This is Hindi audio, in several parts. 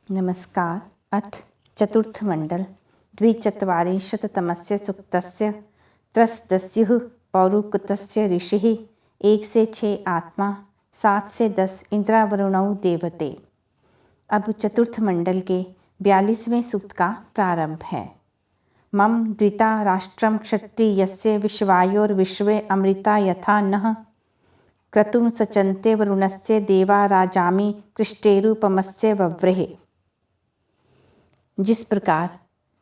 नमस्कार। अथ चतुर्थमण्डल द्विचत्वारिंशत्तमस्य सूक्तस्य त्रयोदस्युः पौरुकतस्य ऋषिः 1 से 6 आत्मा 7 से 10 इंद्रावरुणौ देवते। अब चतुर्थ मंडल के 42वें सूक्त का प्रारंभ है। मम द्विता राष्ट्रम क्षत्रियस्य विश्वायोर्विश्वे अमृता यथा नः क्रतुं सचन्ते वरुणस्य देवा राजामि कृष्टेरूपमस्य वव्रेः। जिस प्रकार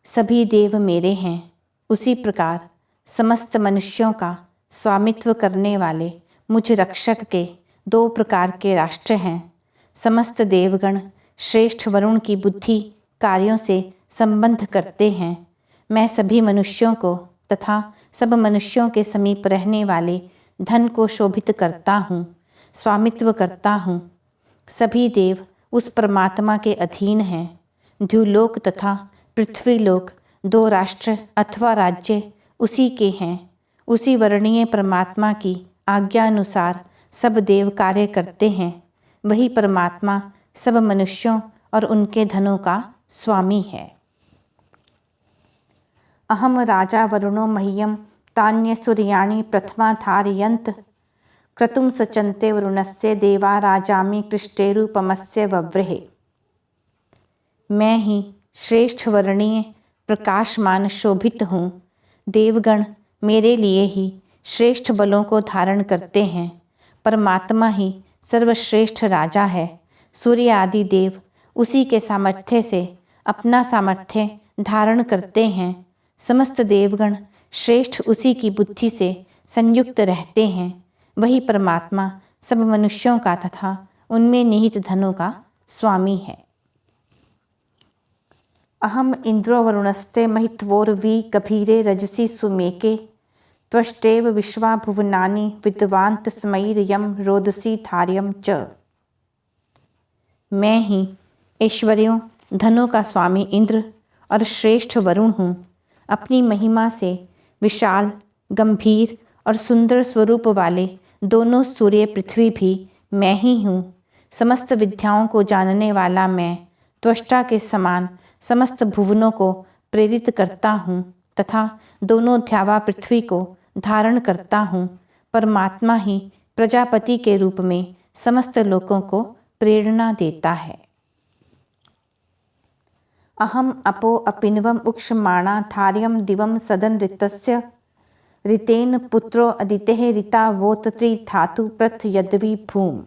सभी देव मेरे हैं, उसी प्रकार समस्त मनुष्यों का स्वामित्व करने वाले मुझ रक्षक के 2 प्रकार के राष्ट्र हैं। समस्त देवगण श्रेष्ठ वरुण की बुद्धि कार्यों से संबंध करते हैं। मैं सभी मनुष्यों को तथा सब मनुष्यों के समीप रहने वाले धन को शोभित करता हूँ, स्वामित्व करता हूँ। सभी देव उस परमात्मा के अधीन हैं। द्युलोक तथा पृथ्वीलोक 2 राष्ट्र अथवा राज्य उसी के हैं। उसी वर्णीय परमात्मा की आज्ञा अनुसार सब देव कार्य करते हैं। वही परमात्मा सब मनुष्यों और उनके धनों का स्वामी है। अहम राजा वरुणो मह्यम तान्य सूर्याणि प्रथमा धारयन्त क्रतुं सचन्ते वरुणस्य देवा राजामि कृष्टेरूपमस्य वव्रेः। मैं ही श्रेष्ठ वर्णीय प्रकाशमान शोभित हूँ। देवगण मेरे लिए ही श्रेष्ठ बलों को धारण करते हैं। परमात्मा ही सर्वश्रेष्ठ राजा है। सूर्य आदि देव उसी के सामर्थ्य से अपना सामर्थ्य धारण करते हैं। समस्त देवगण श्रेष्ठ उसी की बुद्धि से संयुक्त रहते हैं। वही परमात्मा सब मनुष्यों का तथा उनमें निहित धनों का स्वामी है। अहम इंद्रो वरुणस्ते महित्वोर्वी गभीरे रजसी सुमेके त्वष्टेव विश्वा भुवनानि विद्वांत स्मैर्यम रोदसी धार्यम च। मैं ही ऐश्वर्यों धनों का स्वामी इंद्र और श्रेष्ठ वरुण हूँ। अपनी महिमा से विशाल गंभीर और सुंदर स्वरूप वाले दोनों सूर्य पृथ्वी भी मैं ही हूँ। समस्त विद्याओं को जानने वाला मैं त्वष्टा के समान समस्त भुवनों को प्रेरित करता हूँ तथा दोनों ध्यावा पृथ्वी को धारण करता हूँ। परमात्मा ही प्रजापति के रूप में समस्त लोकों को प्रेरणा देता है। अहम अपो अपिन्वम उक्षमाणा धार्यम दिवम सदन ऋतस्य ऋतेन पुत्रो अदितेः ऋता वोतत्री धातु प्रथ यद्वी भूम।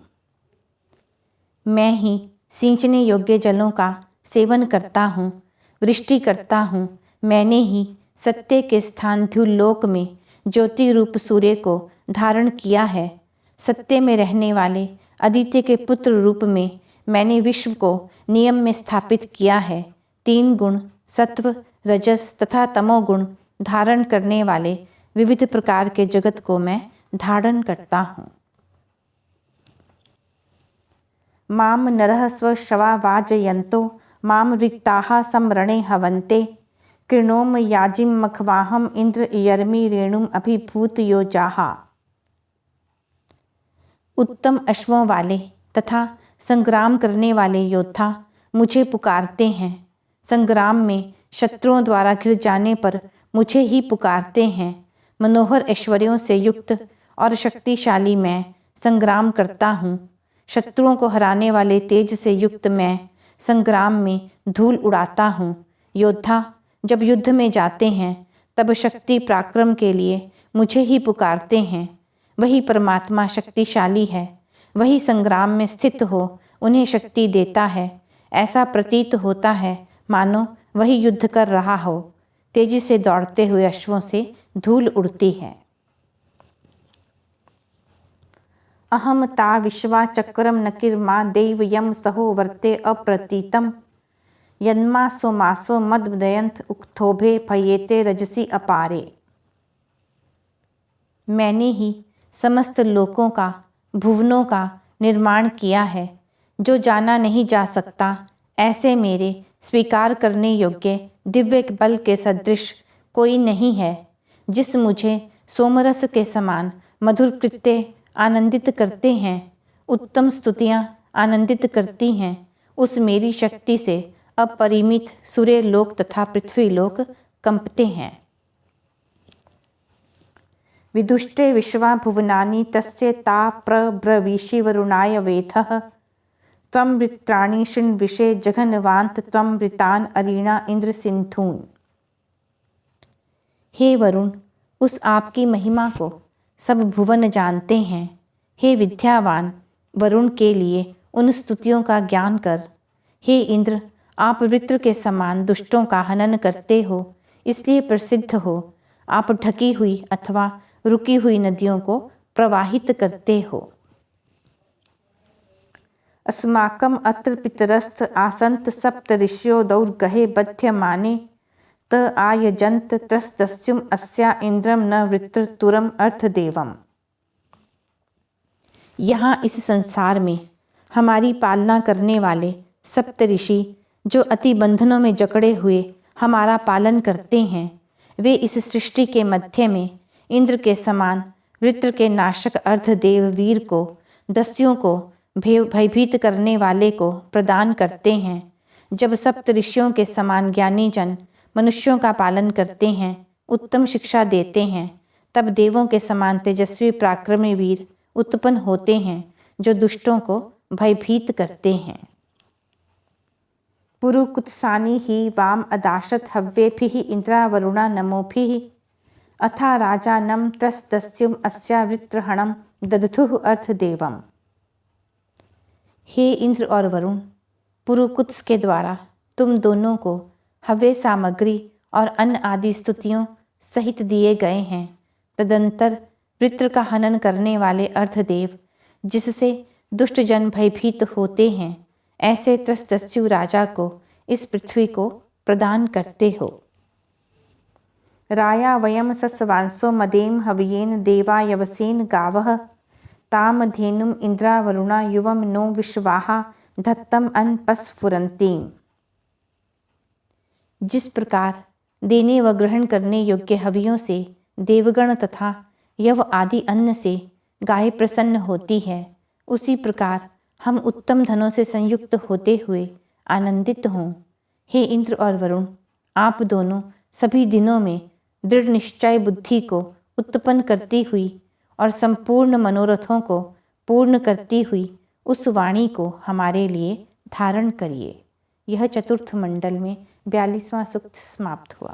मैं ही सिंचने योग्य जलों का सेवन करता हूँ, वृष्टि करता हूँ। मैंने ही सत्य के स्थान द्युलोक में ज्योति रूप सूर्य को धारण किया है। सत्य में रहने वाले आदित्य के पुत्र रूप में मैंने विश्व को नियम में स्थापित किया है। 3 गुण सत्व रजस तथा तमोगुण धारण करने वाले विविध प्रकार के जगत को मैं धारण करता हूँ। माम नरः स्वश्रवा वाजयन्तो माम रिक्ताः समरणे हवन्ते कृणोम याजिम मखवाहम इंद्र इयर्मि रेणुम अभिभूत योजाः। उत्तम अश्वों वाले तथा संग्राम करने वाले योद्धा मुझे पुकारते हैं। संग्राम में शत्रुओं द्वारा घिर जाने पर मुझे ही पुकारते हैं। मनोहर ऐश्वर्यों से युक्त और शक्तिशाली मैं संग्राम करता हूँ। शत्रुओं को हराने वाले तेज से युक्त मैं संग्राम में धूल उड़ाता हूँ। योद्धा जब युद्ध में जाते हैं तब शक्ति पराक्रम के लिए मुझे ही पुकारते हैं। वही परमात्मा शक्तिशाली है। वही संग्राम में स्थित हो उन्हें शक्ति देता है। ऐसा प्रतीत होता है मानो वही युद्ध कर रहा हो। तेजी से दौड़ते हुए अश्वों से धूल उड़ती है। अहम ता विश्वा चक्रम नकिर्मा देव यम सहो वर्ते अप्रतीतम यन्मासो मासो मददयंत उक्थोभे भयेते रजसी अपारे। मैंने ही समस्त लोकों का भुवनों का निर्माण किया है। जो जाना नहीं जा सकता ऐसे मेरे स्वीकार करने योग्य दिव्य बल के सदृश कोई नहीं है। जिस मुझे सोमरस के समान मधुर कृत्य आनंदित करते हैं, उत्तम स्तुतियाँ आनंदित करती हैं, उस मेरी शक्ति से अपरिमित सूर्य लोक तथा पृथ्वी लोक कंपते हैं। विदुष्टे विश्वा भुवनानि तस्य ता प्रब्रवीषि वरुणाय वेथः त्वं वृत्राणि शृण्विषे जघनवान्त त्वं वृतान अरीणा इंद्र सिंधून। हे वरुण, उस आपकी महिमा को सब भुवन जानते हैं। हे विद्यावान वरुण के लिए उन स्तुतियों का ज्ञान कर। हे इंद्र, आप वृत्र के समान दुष्टों का हनन करते हो, इसलिए प्रसिद्ध हो। आप ढकी हुई अथवा रुकी हुई नदियों को प्रवाहित करते हो। अस्माकम अत्र पितरस्थ आसन्त सप्त ऋषयो दौर्गहे बध्यमाने त आयजन्त त्रस्तस्युम अस्या इंद्रम न वृत्र तुरम अर्थदेवम। यहाँ इस संसार में हमारी पालना करने वाले सप्त ऋषि जो अति बंधनों में जकड़े हुए हमारा पालन करते हैं, वे इस सृष्टि के मध्य में इंद्र के समान वृत्र के नाशक अर्धदेव वीर को, दस्युओं को भयभीत करने वाले को प्रदान करते हैं। जब सप्त ऋषियों के समान ज्ञानी जन मनुष्यों का पालन करते हैं, उत्तम शिक्षा देते हैं, तब देवों के समान तेजस्वी पराक्रमी वीर उत्पन्न होते हैं जो दुष्टों को भयभीत करते हैं। पुरुकुत्सानि ही वाम अदाशत हव्येभिः इंद्रा वरुणा नमोभिः अथा राजा नम त्रस्तस्युम अस्या वृत्रहणम ददथुः अर्थदेवम। हे इंद्र और वरुण, पुरुकुत्स के द्वारा तुम दोनों को हव्य सामग्री और अन्न आदि स्तुतियों सहित दिए गए हैं। तदंतर वृत्र का हनन करने वाले अर्धदेव, जिससे दुष्ट जन भयभीत होते हैं, ऐसे त्रस्तस्यु राजा को इस पृथ्वी को प्रदान करते हो। राया वयम सस्वांसो मदेम हवियेन देवा यवसेन गावः ताम धेनुम इंद्रा वरुणा युवम नो विश्वाहा धत्तम अनपस्फुरन्तीम। जिस प्रकार देने व ग्रहण करने योग्य हवियों से देवगण तथा यव आदि अन्न से गाय प्रसन्न होती है, उसी प्रकार हम उत्तम धनों से संयुक्त होते हुए आनंदित हों। हे इंद्र और वरुण, आप दोनों सभी दिनों में दृढ़ निश्चय बुद्धि को उत्पन्न करती हुई और संपूर्ण मनोरथों को पूर्ण करती हुई उस वाणी को हमारे लिए धारण करिए। यह चतुर्थ मंडल में 42वां सूक्त समाप्त हुआ।